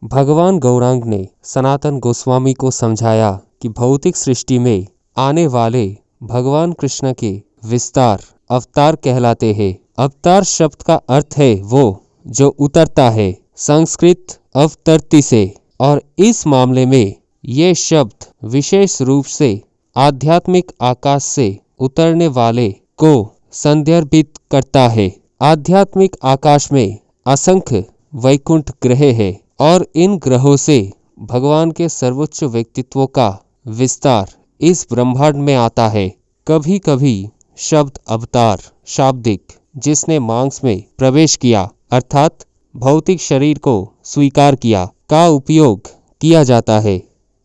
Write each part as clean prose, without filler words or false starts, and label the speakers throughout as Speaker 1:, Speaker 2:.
Speaker 1: भगवान गौरांग ने सनातन गोस्वामी को समझाया कि भौतिक सृष्टि में आने वाले भगवान कृष्ण के विस्तार अवतार कहलाते हैं। अवतार शब्द का अर्थ है वो जो उतरता है, संस्कृत अवतरति से, और इस मामले में ये शब्द विशेष रूप से आध्यात्मिक आकाश से उतरने वाले को संदर्भित करता है। आध्यात्मिक आकाश में असंख्य वैकुंठ ग्रह है और इन ग्रहों से भगवान के सर्वोच्च व्यक्तित्व का विस्तार इस ब्रह्मांड में आता है। कभी कभी शब्द अवतार शाब्दिक जिसने मांस में प्रवेश किया अर्थात भौतिक शरीर को स्वीकार किया का उपयोग किया जाता है,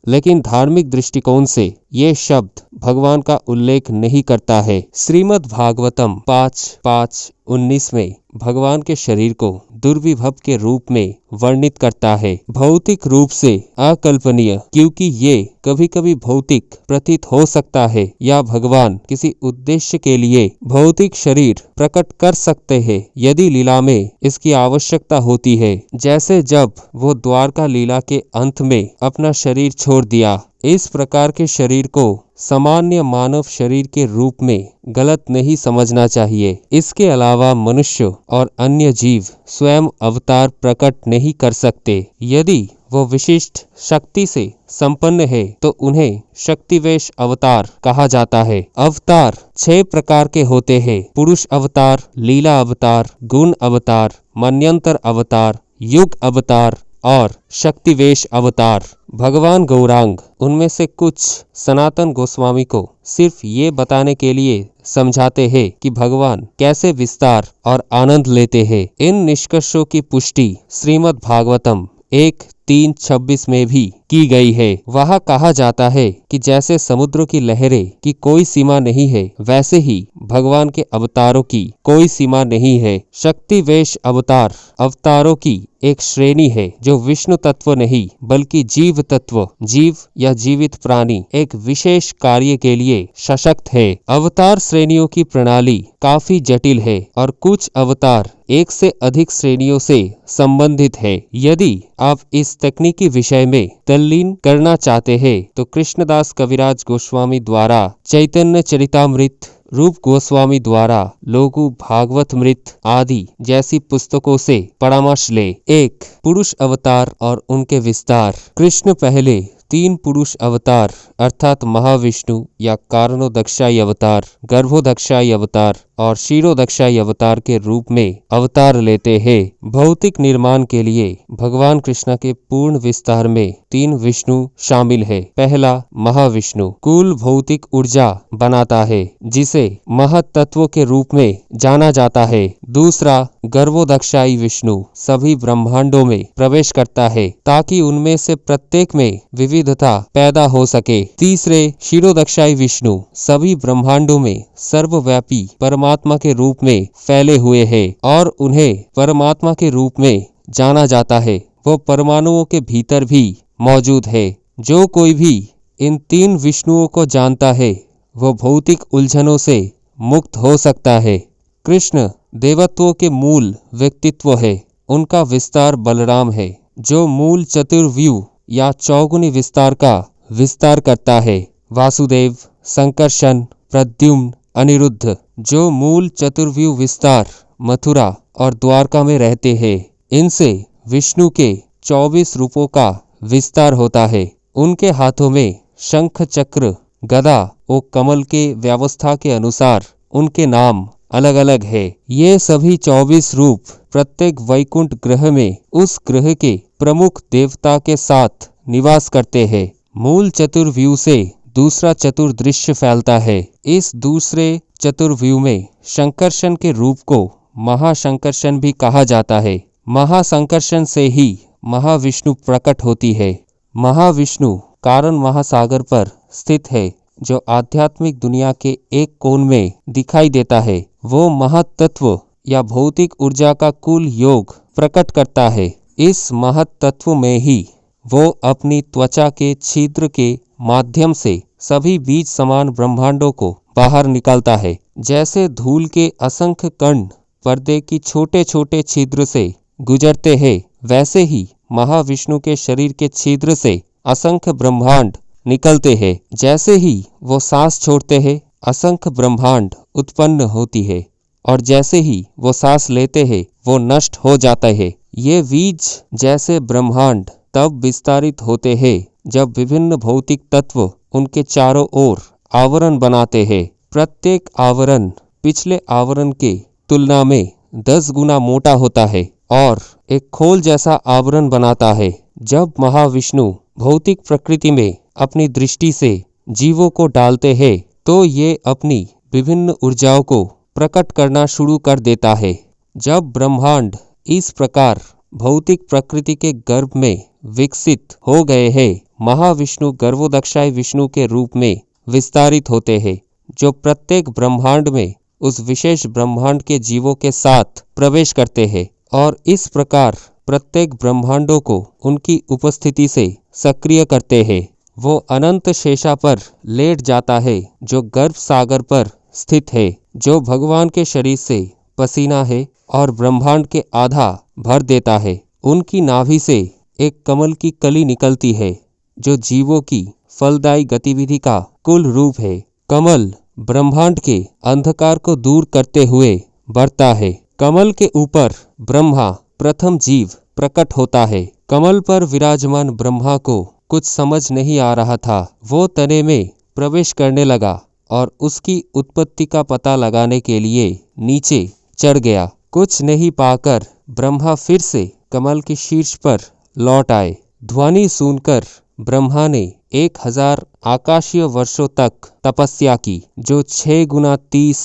Speaker 1: लेकिन धार्मिक दृष्टिकोण से ये शब्द भगवान का उल्लेख नहीं करता है। श्रीमद् भागवतम 5:5-19 में भगवान के शरीर को दुर्विभव के रूप में वर्णित करता है। भौतिक रूप से अकल्पनीय, क्योंकि ये कभी कभी भौतिक प्रतीत हो सकता है या भगवान किसी उद्देश्य के लिए भौतिक शरीर प्रकट कर सकते हैं यदि लीला में इसकी आवश्यकता होती है, जैसे जब वो द्वारका लीला के अंत में अपना शरीर छोड़ दिया। इस प्रकार के शरीर को सामान्य मानव शरीर के रूप में गलत नहीं समझना चाहिए। इसके अलावा मनुष्य और अन्य जीव स्वयं अवतार प्रकट नहीं कर सकते। यदि वो विशिष्ट शक्ति से संपन्न है तो उन्हें शक्तिवेश अवतार कहा जाता है। अवतार 6 प्रकार के होते हैं: पुरुष अवतार, लीला अवतार, गुण अवतार, मन्यंतर अवतार, युग अवतार और शक्तिवेश अवतार। भगवान गौरांग उनमें से कुछ सनातन गोस्वामी को सिर्फ ये बताने के लिए समझाते हैं कि भगवान कैसे विस्तार और आनंद लेते हैं। इन निष्कर्षों की पुष्टि श्रीमद् भागवतम 1:3-26 में भी की गई है। वहाँ कहा जाता है कि जैसे समुद्र की लहरें की कोई सीमा नहीं है, वैसे ही भगवान के अवतारों की कोई सीमा नहीं है। शक्तिवेश अवतार अवतारों की एक श्रेणी है जो विष्णु तत्व नहीं बल्कि जीव तत्व, जीव या जीवित प्राणी एक विशेष कार्य के लिए सशक्त है। अवतार श्रेणियों की प्रणाली काफी जटिल है और कुछ अवतार एक से अधिक श्रेणियों से संबंधित है। यदि आप इस तकनीकी विषय में तल्लीन करना चाहते हैं तो कृष्णदास कविराज गोस्वामी द्वारा चैतन्य चरितामृत, रूप गोस्वामी द्वारा लघु भागवतमृत आदि जैसी पुस्तकों से परामर्श ले। 1. पुरुष अवतार और उनके विस्तार। कृष्ण पहले 3 पुरुष अवतार अर्थात महाविष्णु या कारणोदक्षाई अवतार, गर्भोदक्षाई अवतार और क्षीरोदक्षाई अवतार के रूप में अवतार लेते हैं। भौतिक निर्माण के लिए भगवान कृष्ण के पूर्ण विस्तार में 3 विष्णु शामिल है। पहला महाविष्णु कुल भौतिक ऊर्जा बनाता है जिसे महत्तत्व के रूप में जाना जाता है। दूसरा गर्भोदक्षाई विष्णु सभी ब्रह्मांडों में प्रवेश करता है ताकि उनमें से प्रत्येक में विविधता पैदा हो सके। तीसरे क्षीरोदक्षाई विष्णु सभी ब्रह्मांडों में सर्वव्यापी परमात्मा के रूप में फैले हुए हैं और उन्हें परमात्मा के रूप में जाना जाता है। वो परमाणुओं के भीतर भी मौजूद है। जो कोई भी इन 3 विष्णुओं को जानता है वो भौतिक उलझनों से मुक्त हो सकता है। कृष्ण देवत्वों के मूल व्यक्तित्व है। उनका विस्तार बलराम है जो मूल चतुर्व्यूह या चौगुनी विस्तार का विस्तार करता है। वासुदेव, संकर्षण, प्रद्युम्न, अनिरुद्ध जो मूल चतुर्व्यूह विस्तार मथुरा और द्वारका में रहते हैं। इनसे विष्णु के 24 रूपों का विस्तार होता है। उनके हाथों में शंख, चक्र, गदा और कमल के व्यवस्था के अनुसार उनके नाम अलग अलग है। ये सभी 24 रूप प्रत्येक वैकुंठ ग्रह में उस ग्रह के प्रमुख देवता के साथ निवास करते हैं। मूल चतुर्व्यूह से दूसरा चतुर्दृश्य फैलता है। इस दूसरे चतुर्व्यूह में संकर्षण के रूप को महासंकर्षण भी कहा जाता है। महासंकर्षण से ही महाविष्णु प्रकट होती है। महाविष्णु कारण महासागर पर स्थित है जो आध्यात्मिक दुनिया के एक कोण में दिखाई देता है। वो महत्तत्व या भौतिक ऊर्जा का कुल योग प्रकट करता है। इस महत्तत्व में ही वो अपनी त्वचा के छिद्र के माध्यम से सभी बीज समान ब्रह्मांडों को बाहर निकालता है। जैसे धूल के असंख्य कण पर्दे की छोटे छोटे छिद्र से गुजरते हैं, वैसे ही महाविष्णु के शरीर के छिद्र से असंख्य ब्रह्मांड निकलते हैं। जैसे ही वो सांस छोड़ते हैं असंख्य ब्रह्मांड उत्पन्न होती है और जैसे ही वो सांस लेते हैं वो नष्ट हो जाता है। ये बीज जैसे ब्रह्मांड तब विस्तारित होते हैं जब विभिन्न भौतिक तत्व उनके चारों ओर आवरण बनाते हैं। प्रत्येक आवरण पिछले आवरण के तुलना में 10 गुना मोटा होता है और एक खोल जैसा आवरण बनाता है। जब महाविष्णु भौतिक प्रकृति में अपनी दृष्टि से जीवों को डालते हैं तो ये अपनी विभिन्न ऊर्जाओं को प्रकट करना शुरू कर देता है। जब ब्रह्मांड इस प्रकार भौतिक प्रकृति के गर्भ में विकसित हो गए हैं, महाविष्णु गर्भोदक्षाय विष्णु के रूप में विस्तारित होते हैं, जो प्रत्येक ब्रह्मांड में उस विशेष ब्रह्मांड के जीवों के साथ प्रवेश करते हैं और इस प्रकार प्रत्येक ब्रह्मांडों को उनकी उपस्थिति से सक्रिय करते हैं। वो अनंत शेषा पर लेट जाता है जो गर्भ सागर पर स्थित है, जो भगवान के शरीर से पसीना है और ब्रह्मांड के आधा भर देता है। उनकी नाभि से एक कमल की कली निकलती है जो जीवों की फलदायी गतिविधि का कुल रूप है। कमल ब्रह्मांड के अंधकार को दूर करते हुए बढ़ता है। कमल के ऊपर ब्रह्मा प्रथम जीव प्रकट होता है। कमल पर विराजमान ब्रह्मा को कुछ समझ नहीं आ रहा था। वो तने में प्रवेश करने लगा और उसकी उत्पत्ति का पता लगाने के लिए नीचे चढ़ गया। कुछ नहीं पाकर ब्रह्मा फिर से कमल के शीर्ष पर लौट आए। ध्वनि सुनकर ब्रह्मा ने 1000 आकाशीय वर्षों तक तपस्या की, जो 6 गुना 30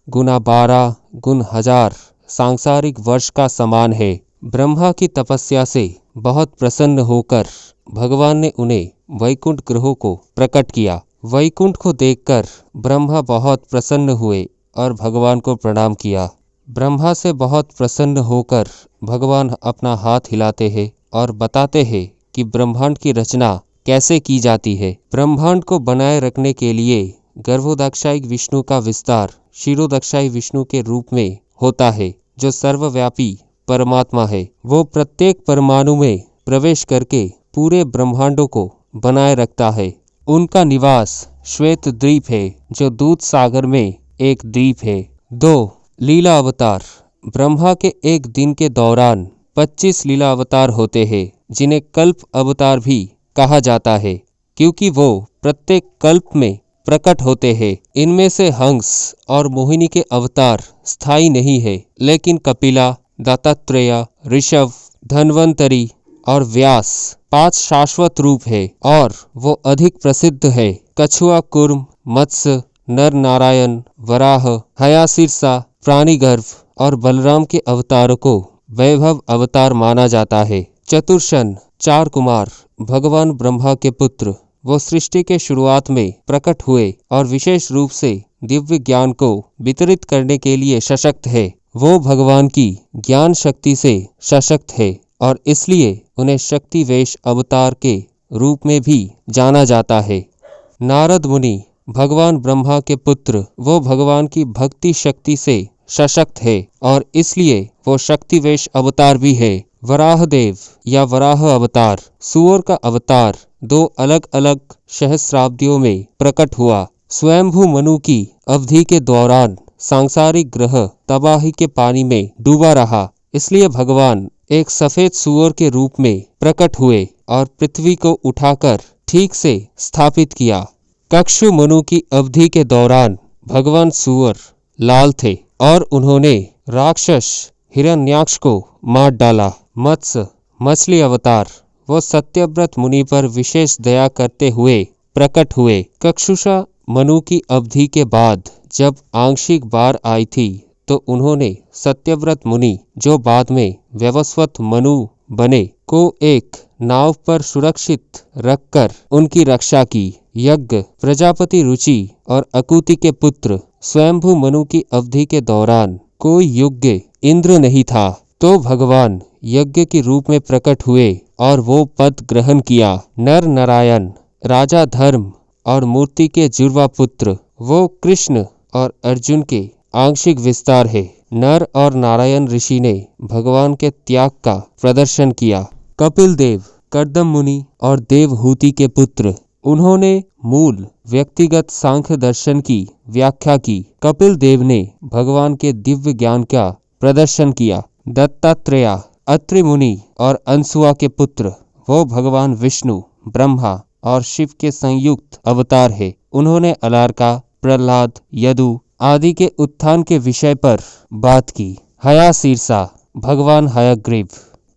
Speaker 1: गुना 12 गुण 1000 सांसारिक वर्ष का समान है। ब्रह्मा की तपस्या से बहुत प्रसन्न होकर भगवान ने उन्हें वैकुंठ ग्रहों को प्रकट किया। वैकुंठ को देखकर ब्रह्मा बहुत प्रसन्न हुए और भगवान को प्रणाम किया। ब्रह्मा से बहुत प्रसन्न होकर भगवान अपना हाथ हिलाते हैं और बताते हैं कि ब्रह्मांड की रचना कैसे की जाती है। ब्रह्मांड को बनाए रखने के लिए गर्भोदक्षायिक विष्णु का विस्तार क्षीरोदक्षायी विष्णु के रूप में होता है, जो सर्वव्यापी परमात्मा है। वो प्रत्येक परमाणु में प्रवेश करके पूरे ब्रह्मांडों को बनाए रखता है। उनका निवास श्वेत द्वीप है, जो दूध सागर में एक द्वीप है। 2 लीला अवतार। ब्रह्मा के एक दिन के दौरान 25 लीला अवतार होते हैं, जिन्हें कल्प अवतार भी कहा जाता है, क्योंकि वो प्रत्येक कल्प में प्रकट होते हैं। इनमें से हंस और मोहिनी के अवतार स्थायी नहीं है, लेकिन कपिला, दत्तात्रेय, ऋषभ, धन्वंतरी और व्यास 5 शाश्वत रूप है और वो अधिक प्रसिद्ध है। कछुआ, कूर्म, मत्स्य, नर नारायण, वराह, हयाशीर्षा, प्राणिगर्भ और बलराम के अवतारों को वैभव अवतार माना जाता है। चतुर्शन 4 कुमार भगवान ब्रह्मा के पुत्र, वो सृष्टि के शुरुआत में प्रकट हुए और विशेष रूप से दिव्य ज्ञान को वितरित करने के लिए सशक्त है। वो भगवान की ज्ञान शक्ति से सशक्त है और इसलिए उन्हें शक्ति वेश अवतार के रूप में भी जाना जाता है। नारद मुनि भगवान ब्रह्मा के पुत्र, वो भगवान की भक्ति शक्ति से सशक्त है और इसलिए वो शक्ति वेश अवतार भी है। वराह देव या वराह अवतार सूअर का अवतार 2 अलग अलग सहस्राब्दियों में प्रकट हुआ। स्वयंभू मनु की अवधि के दौरान सांसारिक ग्रह तबाही के पानी में डूबा रहा, इसलिए भगवान एक सफेद सूअर के रूप में प्रकट हुए और पृथ्वी को उठाकर ठीक से स्थापित किया। कक्षु मनु की अवधि के दौरान भगवान सूअर लाल थे और उन्होंने राक्षस हिरण्याक्ष को मार डाला। मत्स्य मछली अवतार, वो सत्यव्रत मुनि पर विशेष दया करते हुए प्रकट हुए। कक्षुषा मनु की अवधि के बाद जब आंशिक बाढ़ आई थी तो उन्होंने सत्यव्रत मुनि, जो बाद में वैवस्वत मनु बने, को एक नाव पर सुरक्षित रखकर उनकी रक्षा की। यज्ञ प्रजापति रुचि और अकुति के पुत्र स्वयंभू मनु की अवधि के दौरान कोई योग्य इंद्र नहीं था, तो भगवान यज्ञ के रूप में प्रकट हुए और वो पद ग्रहण किया। नर नारायण राजा धर्म और मूर्ति के जुड़वा पुत्र, वो कृष्ण और अर्जुन के आंशिक विस्तार है। नर और नारायण ऋषि ने भगवान के त्याग का प्रदर्शन किया। कपिल देव कर्दम मुनि और देवहूति के पुत्र। उन्होंने मूल व्यक्तिगत सांख्य दर्शन की व्याख्या की। कपिल देव ने भगवान के दिव्य ज्ञान का प्रदर्शन किया। दत्तात्रेय अत्रि मुनि और अंसुआ के पुत्र, वो भगवान विष्णु, ब्रह्मा और शिव के संयुक्त अवतार है। उन्होंने अलार्का, प्रहलाद, यदु आदि के उत्थान के विषय पर बात की। हयाशीर्षा भगवान हयग्रीव।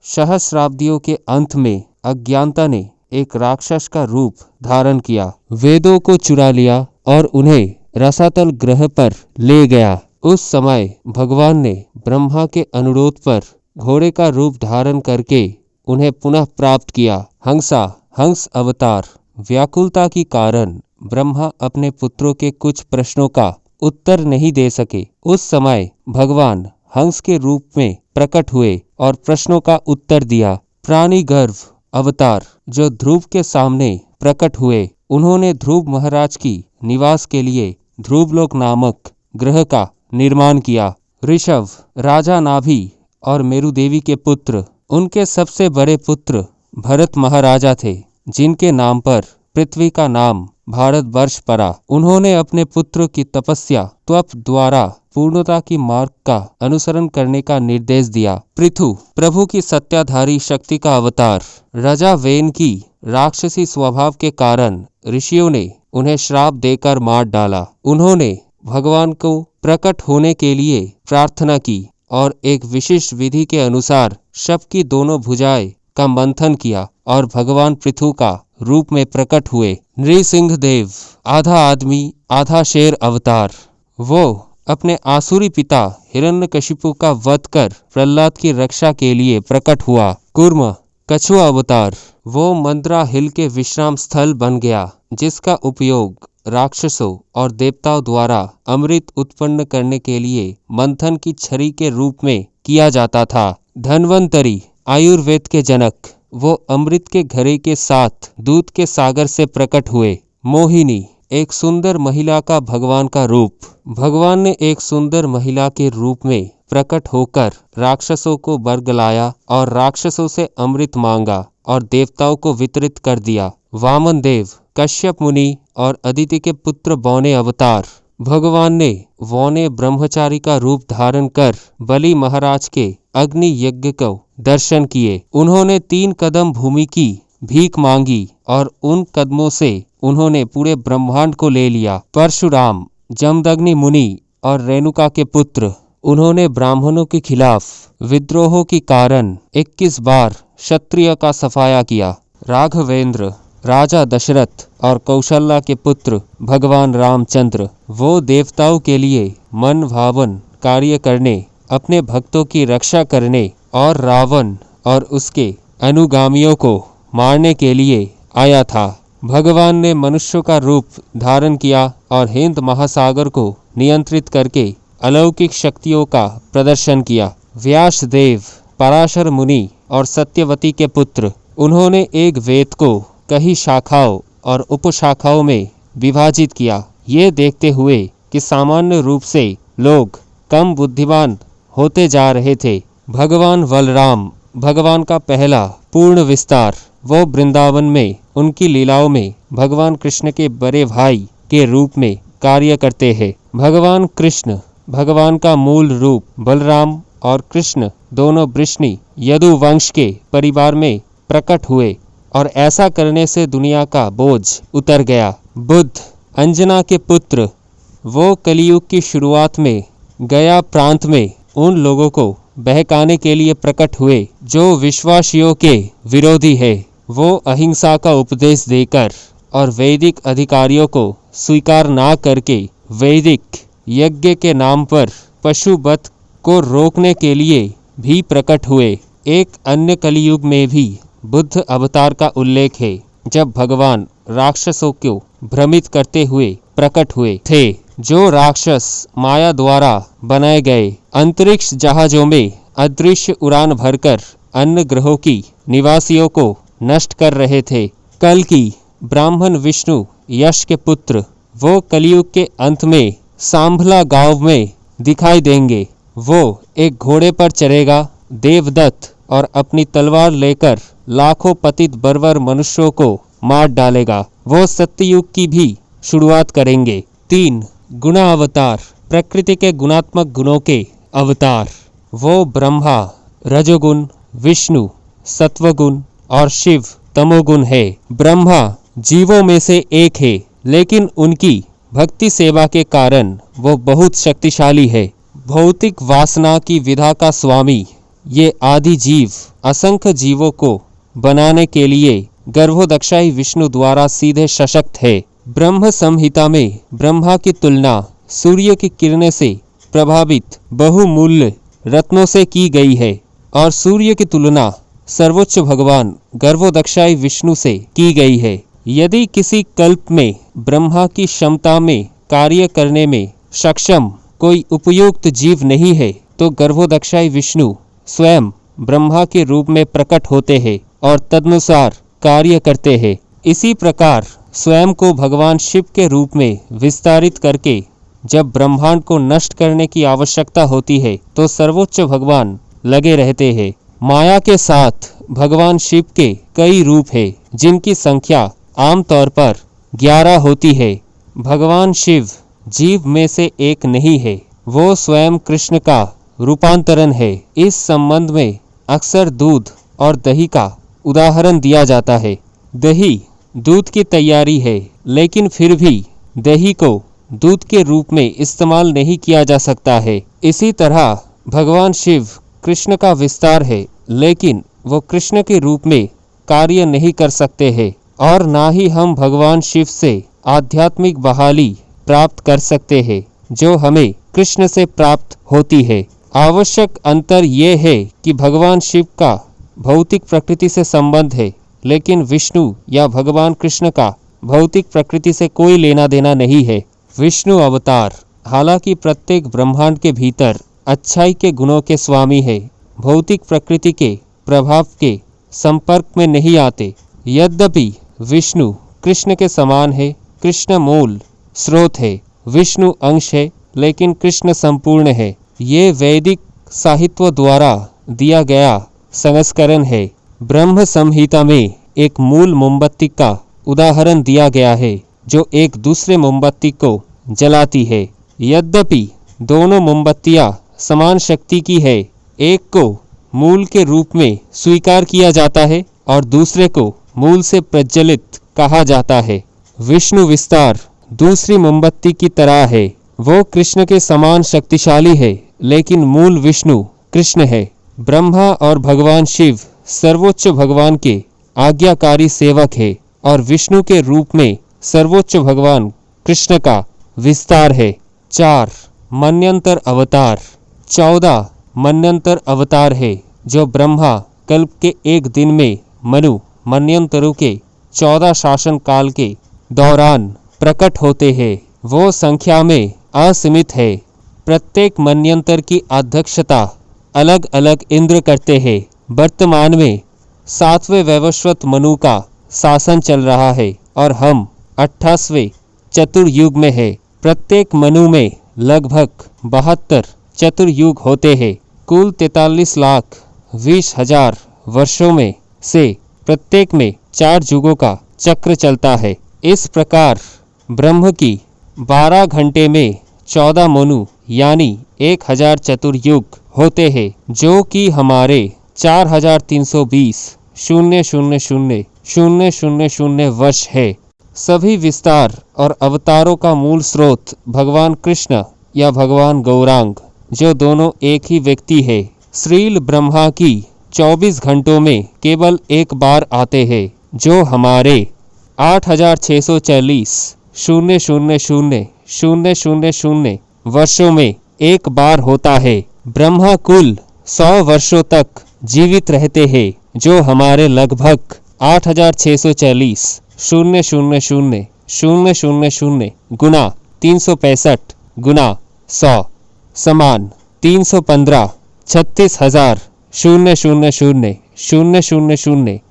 Speaker 1: सहस्राब्दियों के अंत में अज्ञानता ने एक राक्षस का रूप धारण किया, वेदों को चुरा लिया और उन्हें रसातल ग्रह पर ले गया। उस समय भगवान ने ब्रह्मा के अनुरोध पर घोड़े का रूप धारण करके उन्हें पुनः प्राप्त किया। हंस अवतार। व्याकुलता के कारण ब्रह्मा अपने पुत्रों के कुछ प्रश्नों का उत्तर नहीं दे सके। उस समय भगवान हंस के रूप में प्रकट हुए और प्रश्नों का उत्तर दिया। प्राणी गर्भ अवतार, जो ध्रुव के सामने प्रकट हुए, उन्होंने ध्रुव महाराज की निवास के लिए ध्रुवलोक नामक ग्रह का निर्माण किया। ऋषभ राजा नाभि और मेरु देवी के पुत्र। उनके सबसे बड़े पुत्र भरत महाराजा थे, जिनके नाम पर पृथ्वी का नाम भारतवर्ष पड़ा। उन्होंने अपने पुत्र की तपस्या तप द्वारा पूर्णता की मार्ग का अनुसरण करने का निर्देश दिया। पृथु प्रभु की सत्याधारी शक्ति का अवतार। राजा वेन की राक्षसी स्वभाव के कारण ऋषियों ने उन्हें श्राप देकर मार डाला। उन्होंने भगवान को प्रकट होने के लिए प्रार्थना की और एक विशिष्ट विधि के अनुसार शव की दोनों भुजाएं का मंथन किया और भगवान पृथु का रूप में प्रकट हुए। नृसिंह देव आधा आदमी आधा शेर अवतार। वो अपने आसुरी पिता हिरण्यकशिपु का वध कर प्रहलाद की रक्षा के लिए प्रकट हुआ। कूर्म कछुआ अवतार। वो मंद्रा हिल के विश्राम स्थल बन गया, जिसका उपयोग राक्षसों और देवताओं द्वारा अमृत उत्पन्न करने के लिए मंथन की छड़ी के रूप में किया जाता था। धन्वंतरी आयुर्वेद के जनक। वो अमृत के घड़े के साथ दूध के सागर से प्रकट हुए। मोहिनी एक सुंदर महिला का भगवान का रूप। भगवान ने एक सुंदर महिला के रूप में प्रकट होकर राक्षसों को बरगलाया और राक्षसों से अमृत मांगा और देवताओं को वितरित कर दिया। वामन देव कश्यप मुनि और अदिति के पुत्र बौने अवतार। भगवान ने वौने ब्रह्मचारी का रूप धारण कर बलि महाराज के अग्नि यज्ञ को दर्शन किए। उन्होंने 3 कदम भूमि की भीख मांगी और उन कदमों से उन्होंने पूरे ब्रह्मांड को ले लिया। परशुराम जमदग्नि मुनि और रेणुका के पुत्र। उन्होंने ब्राह्मणों के खिलाफ विद्रोहों के कारण 21 बार क्षत्रिय का सफाया किया। राघवेंद्र राजा दशरथ और कौशल्या के पुत्र भगवान रामचंद्र। वो देवताओं के लिए मन भावन कार्य करने, अपने भक्तों की रक्षा करने और रावण और उसके अनुगामियों को मारने के लिए आया था। भगवान ने मनुष्य का रूप धारण किया और हिंद महासागर को नियंत्रित करके अलौकिक शक्तियों का प्रदर्शन किया। व्यास देव पराशर मुनि और सत्यवती के पुत्र। उन्होंने एक वेद को कई शाखाओं और उपशाखाओं में विभाजित किया, ये देखते हुए कि सामान्य रूप से लोग कम बुद्धिमान होते जा रहे थे। भगवान बलराम भगवान का पहला पूर्ण विस्तार। वो वृंदावन में उनकी लीलाओं में भगवान कृष्ण के बड़े भाई के रूप में कार्य करते हैं। भगवान कृष्ण भगवान का मूल रूप। बलराम और कृष्ण दोनों वृष्णि यदु वंश के परिवार में प्रकट हुए और ऐसा करने से दुनिया का बोझ उतर गया। बुद्ध अंजना के पुत्र। वो कलयुग की शुरुआत में गया प्रांत में उन लोगों को बहकाने के लिए प्रकट हुए जो विश्वासियों के विरोधी है। वो अहिंसा का उपदेश देकर और वैदिक अधिकारियों को स्वीकार ना करके वैदिक यज्ञ के नाम पर पशु वध को रोकने के लिए भी प्रकट हुए। एक अन्य कलयुग में भी बुद्ध अवतार का उल्लेख है, जब भगवान राक्षसों को भ्रमित करते हुए प्रकट हुए थे, जो राक्षस माया द्वारा बनाए गए अंतरिक्ष जहाजों में अदृश्य उड़ान भरकर अन्य ग्रहों की निवासियों को नष्ट कर रहे थे। कल की ब्राह्मण विष्णु यश के पुत्र। वो कलयुग के अंत में सांभला गांव में दिखाई देंगे। वो एक घोड़े पर चढ़ेगा, देवदत्त, और अपनी तलवार लेकर लाखों पतित बर्बर मनुष्यों को मार डालेगा। वो सत्ययुग की भी शुरुआत करेंगे। 3. गुणा अवतार, प्रकृति के गुणात्मक गुणों के अवतार। वो ब्रह्मा रजोगुण, विष्णु सत्वगुण और शिव तमोगुण है। ब्रह्मा जीवों में से एक है, लेकिन उनकी भक्ति सेवा के कारण वो बहुत शक्तिशाली है। भौतिक वासना की विधा का स्वामी ये आदि जीव असंख्य जीवों को बनाने के लिए गर्भोदक्षाई विष्णु द्वारा सीधे सशक्त है। ब्रह्म संहिता में ब्रह्मा की तुलना सूर्य की किरणें से प्रभावित बहुमूल्य रत्नों से की गई है और सूर्य की तुलना सर्वोच्च भगवान गर्भोदक्षाई विष्णु से की गई है। यदि किसी कल्प में ब्रह्मा की क्षमता में कार्य करने में सक्षम कोई उपयुक्त जीव नहीं है, तो गर्भोदक्षाई विष्णु स्वयं ब्रह्मा के रूप में प्रकट होते हैं और तदनुसार कार्य करते हैं। इसी प्रकार स्वयं को भगवान शिव के रूप में विस्तारित करके जब ब्रह्मांड को नष्ट करने की आवश्यकता होती है, तो सर्वोच्च भगवान लगे रहते हैं। माया के साथ भगवान शिव के कई रूप हैं, जिनकी संख्या आमतौर पर 11 होती है। भगवान शिव जीव में से एक नहीं है, वो स्वयं कृष्ण का रूपांतरण है। इस संबंध में अक्सर दूध और दही का उदाहरण दिया जाता है। दही दूध की तैयारी है, लेकिन फिर भी दही को दूध के रूप में इस्तेमाल नहीं किया जा सकता है। इसी तरह भगवान शिव कृष्ण का विस्तार है, लेकिन वो कृष्ण के रूप में कार्य नहीं कर सकते हैं और ना ही हम भगवान शिव से आध्यात्मिक बहाली प्राप्त कर सकते हैं, जो हमें कृष्ण से प्राप्त होती है। आवश्यक अंतर ये है कि भगवान शिव का भौतिक प्रकृति से संबंध है, लेकिन विष्णु या भगवान कृष्ण का भौतिक प्रकृति से कोई लेना देना नहीं है। विष्णु अवतार हालांकि प्रत्येक ब्रह्मांड के भीतर अच्छाई के गुणों के स्वामी है, भौतिक प्रकृति के प्रभाव के संपर्क में नहीं आते। यद्यपि विष्णु कृष्ण के समान है, कृष्ण मूल स्रोत है, विष्णु अंश है, लेकिन कृष्ण संपूर्ण है। ये वैदिक साहित्य द्वारा दिया गया संस्करण है। ब्रह्म संहिता में एक मूल मोमबत्ती का उदाहरण दिया गया है, जो एक दूसरे मोमबत्ती को जलाती है। यद्यपि दोनों मोमबत्तियां समान शक्ति की है, एक को मूल के रूप में स्वीकार किया जाता है और दूसरे को मूल से प्रज्वलित कहा जाता है। विष्णु विस्तार दूसरी मोमबत्ती की तरह है, वो कृष्ण के समान शक्तिशाली है, लेकिन मूल विष्णु कृष्ण है। ब्रह्मा और भगवान शिव सर्वोच्च भगवान के आज्ञाकारी सेवक है और विष्णु के रूप में सर्वोच्च भगवान कृष्ण का विस्तार है। 4. मन्यंतर अवतार। 14 मन्यंतर अवतार है, जो ब्रह्मा कल्प के एक दिन में मनु मन्यंतरों के 14 शासन काल के दौरान प्रकट होते हैं। वो संख्या में असीमित है। प्रत्येक मन्यंतर की अध्यक्षता अलग अलग इंद्र करते हैं। वर्तमान में 7वें वैवस्वत मनु का शासन चल रहा है और हम 28वें चतुर्युग में है। प्रत्येक मनु में लगभग 72 चतुर्युग होते हैं। कुल 43,20,000 वर्षों में से प्रत्येक में 4 युगों का चक्र चलता है। इस प्रकार ब्रह्म की 12 घंटे में 14 मनु यानी 1000 चतुर्युग होते हैं, जो कि हमारे 4320,000,000 वर्ष है। सभी विस्तार और अवतारों का मूल स्रोत भगवान कृष्ण या भगवान गौरांग, जो दोनों एक ही व्यक्ति है। श्रील ब्रह्मा की 24 घंटों में केवल एक बार आते हैं, जो हमारे 8,640,000,000 वर्षों में एक बार होता है। ब्रह्मा कुल 100 वर्षों तक जीवित रहते हैं, जो हमारे लगभग 8,640,000,000 गुना 365 गुना 100 समान 315 36,000,000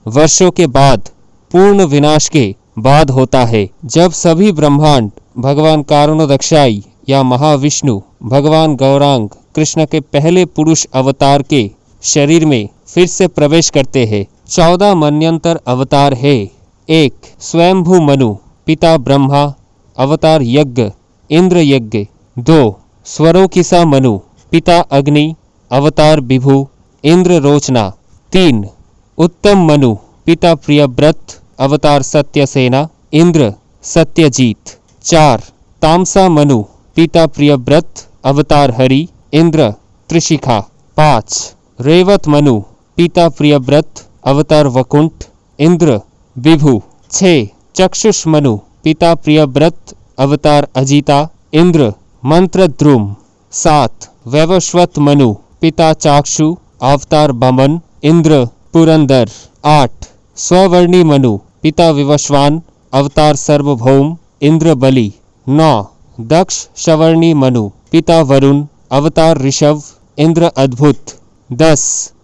Speaker 1: वर्षों के बाद पूर्ण विनाश के बाद होता है, जब सभी ब्रह्मांड भगवान कारुणोदक्षाई या महाविष्णु भगवान गौरांग कृष्ण के पहले पुरुष अवतार के शरीर में फिर से प्रवेश करते हैं। 14 मन्यंतर अवतार है। 1 स्वयंभू मनु पिता ब्रह्मा अवतार यज्ञ इंद्र यज्ञ। 2 स्वरोकिसा मनु पिता अग्नि अवतार विभु इंद्र रोचना। 3 उत्तम मनु पिता प्रियव्रत अवतार सत्यसेना इंद्र सत्यजीत। 4 तामसा मनु पिता प्रियव्रत अवतार हरि इंद्र त्रिशिखा। 5 रेवत मनु पिता प्रियव्रत अवतार वकुंठ इंद्र विभु। 6 चक्षुष मनु पिता प्रियव्रत अवतार अजिता इंद्र मंत्रद्रुम। 7 वैवस्वत मनु पिता चाक्षु अवतार बमन इंद्र पुरंदर। 8 स्ववर्णी मनु पिता विवस्वान अवतार सर्वभौम इंद्र बलि। 9 दक्ष सवर्णी मनु पिता वरुण अवतार ऋषभ इंद्र अद्भुत। 10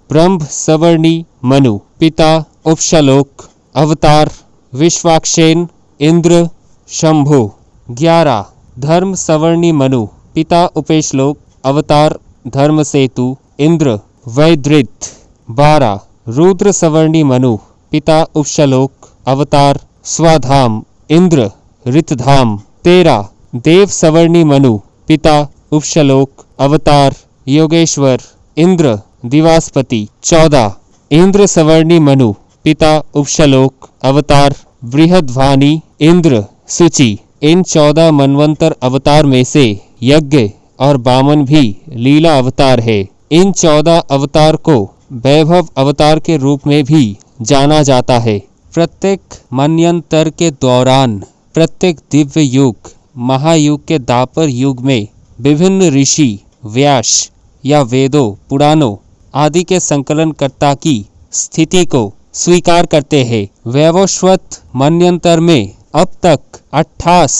Speaker 1: ब्रह्म सवर्णी मनु पिता उपशलोक अवतार विश्वाक्षेन इंद्र शंभु। 11 धर्म सवर्णी मनु पिता उपेशलोक अवतार धर्मसेतु इंद्र वैद्रित। 12 रुद्र सवर्णी मनु पिता उपशलोक अवतार स्वाधाम इंद्र ऋतधाम। 13 देव सवर्णी मनु पिता उपशलोक अवतार योगेश्वर इंद्र दिवास्पति। 14 इंद्र सवर्णी मनु पिता उपशलोक अवतार बृहद्वानी इंद्र सुचि। इन 14 मनवंतर अवतार में से यज्ञ और बामन भी लीला अवतार है। इन 14 अवतार को वैभव अवतार के रूप में भी जाना जाता है। प्रत्येक मन्यंतर के दौरान प्रत्येक दिव्य युग महायुग के दापर युग में विभिन्न ऋषि व्यास या वेदों पुराणों आदि के संकलनकर्ता की स्थिति को स्वीकार करते हैं। वैवस्वत मन्यंतर में अब तक 28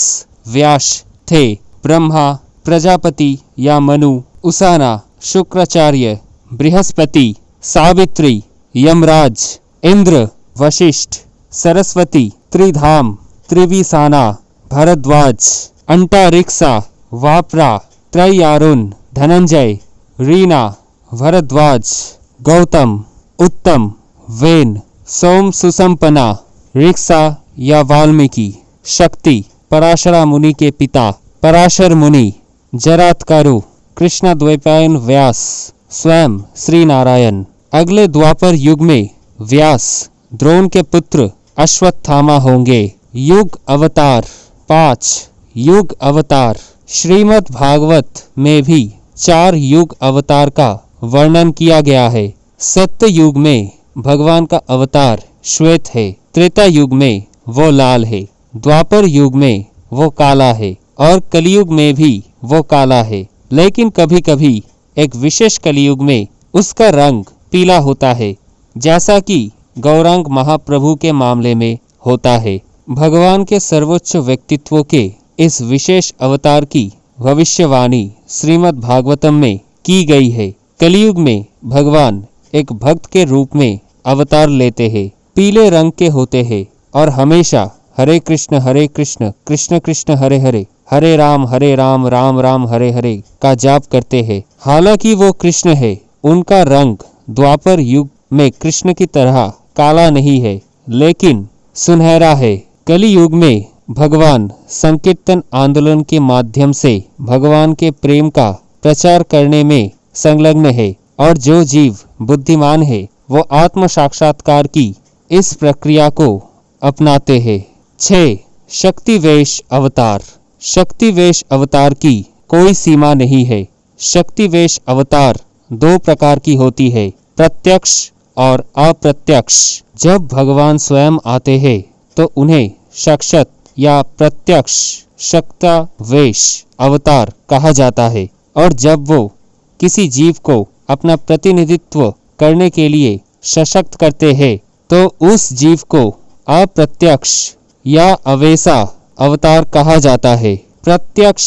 Speaker 1: व्यास थे। ब्रह्मा प्रजापति या मनु उसाना शुक्राचार्य बृहस्पति सावित्री यमराज इंद्र वशिष्ठ सरस्वती त्रिधाम त्रिविसाना भरद्वाज अंटारिक्सा वापरा त्रयारुण धनंजय रीना भरद्वाज गौतम उत्तम वेन सोम सुसंपना रिक्सा या वाल्मीकि शक्ति पराशरा मुनि के पिता पराशर मुनि जरातकारु कृष्णद्वैपायन व्यास स्वयं श्री नारायण। अगले द्वापर युग में व्यास द्रोण के पुत्र अश्वत्थामा होंगे। युग अवतार 5 युग अवतार श्रीमद् भागवत में भी 4 युग अवतार का वर्णन किया गया है। सत्य युग में भगवान का अवतार श्वेत है, त्रेता युग में वो लाल है, द्वापर युग में वो काला है और कलयुग में भी वो काला है। लेकिन कभी कभी एक विशेष कलयुग में उसका रंग पीला होता है, जैसा कि गौरांग महाप्रभु के मामले में होता है। भगवान के सर्वोच्च व्यक्तित्व के इस विशेष अवतार की भविष्यवाणी श्रीमद् भागवतम में की गई है। कलयुग में भगवान एक भक्त के रूप में अवतार लेते हैं, पीले रंग के होते हैं और हमेशा हरे कृष्ण कृष्ण कृष्ण हरे हरे हरे राम राम राम हरे हरे का जाप करते हैं। हालांकि वो कृष्ण है, उनका रंग द्वापर युग में कृष्ण की तरह काला नहीं है, लेकिन सुनहरा है। कली युग में भगवान संकीर्तन आंदोलन के माध्यम से भगवान के प्रेम का प्रचार करने में संलग्न है और जो जीव बुद्धिमान है वो आत्म साक्षात्कार की इस प्रक्रिया को अपनाते हैं। 6 शक्तिवेश अवतार। शक्तिवेश अवतार की कोई सीमा नहीं है। शक्तिवेश अवतार 2 प्रकार की होती है, प्रत्यक्ष और अप्रत्यक्ष। जब भगवान स्वयं आते हैं तो उन्हें साक्षात या प्रत्यक्ष शक्तिवेश अवतार कहा जाता है, और जब वो किसी जीव को अपना प्रतिनिधित्व करने के लिए सशक्त करते हैं तो उस जीव को अप्रत्यक्ष या अवेसा अवतार कहा जाता है। प्रत्यक्ष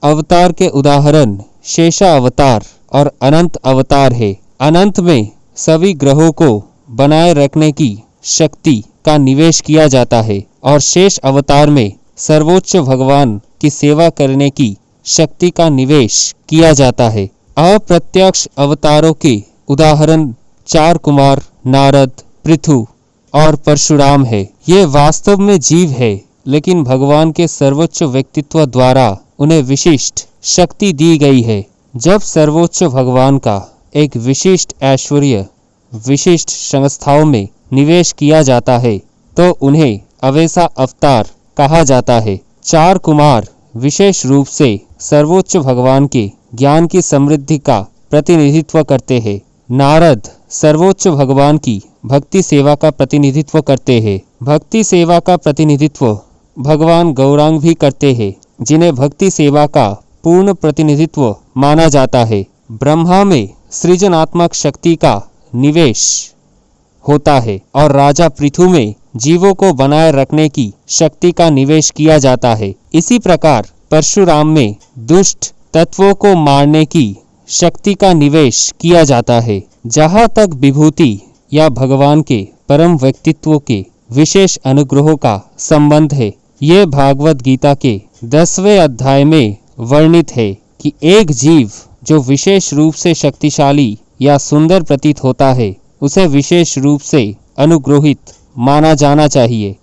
Speaker 1: अवतार के उदाहरण शेषा अवतार और अनंत अवतार है। अनंत में सभी ग्रहों को बनाए रखने की शक्ति का निवेश किया जाता है और शेष अवतार में सर्वोच्च भगवान की सेवा करने की शक्ति का निवेश किया जाता है। अप्रत्यक्ष अवतारों के उदाहरण 4 कुमार नारद पृथु और परशुराम है। ये वास्तव में जीव है, लेकिन भगवान के सर्वोच्च व्यक्तित्व द्वारा उन्हें विशिष्ट शक्ति दी गई है। जब सर्वोच्च भगवान का एक विशिष्ट ऐश्वर्य विशिष्ट संस्थाओं में निवेश किया जाता है तो उन्हें अवेसा अवतार कहा जाता है। चार कुमार विशेष रूप से सर्वोच्च भगवान के ज्ञान की समृद्धि का प्रतिनिधित्व करते हैं। नारद सर्वोच्च भगवान की भक्ति सेवा का प्रतिनिधित्व करते हैं। भक्ति सेवा का प्रतिनिधित्व भगवान गौरांग भी करते हैं, जिन्हें भक्ति सेवा का पूर्ण प्रतिनिधित्व माना जाता है। ब्रह्मा में सृजनात्मक शक्ति का निवेश होता है और राजा पृथु में जीवों को बनाए रखने की शक्ति का निवेश किया जाता है। इसी प्रकार परशुराम में दुष्ट तत्वों को मारने की शक्ति का निवेश किया जाता है। जहाँ तक विभूति या भगवान के परम व्यक्तित्व के विशेष अनुग्रहों का संबंध है, ये भागवत गीता के 10वें अध्याय में वर्णित है कि एक जीव जो विशेष रूप से शक्तिशाली या सुंदर प्रतीत होता है, उसे विशेष रूप से अनुग्रहित माना जाना चाहिए।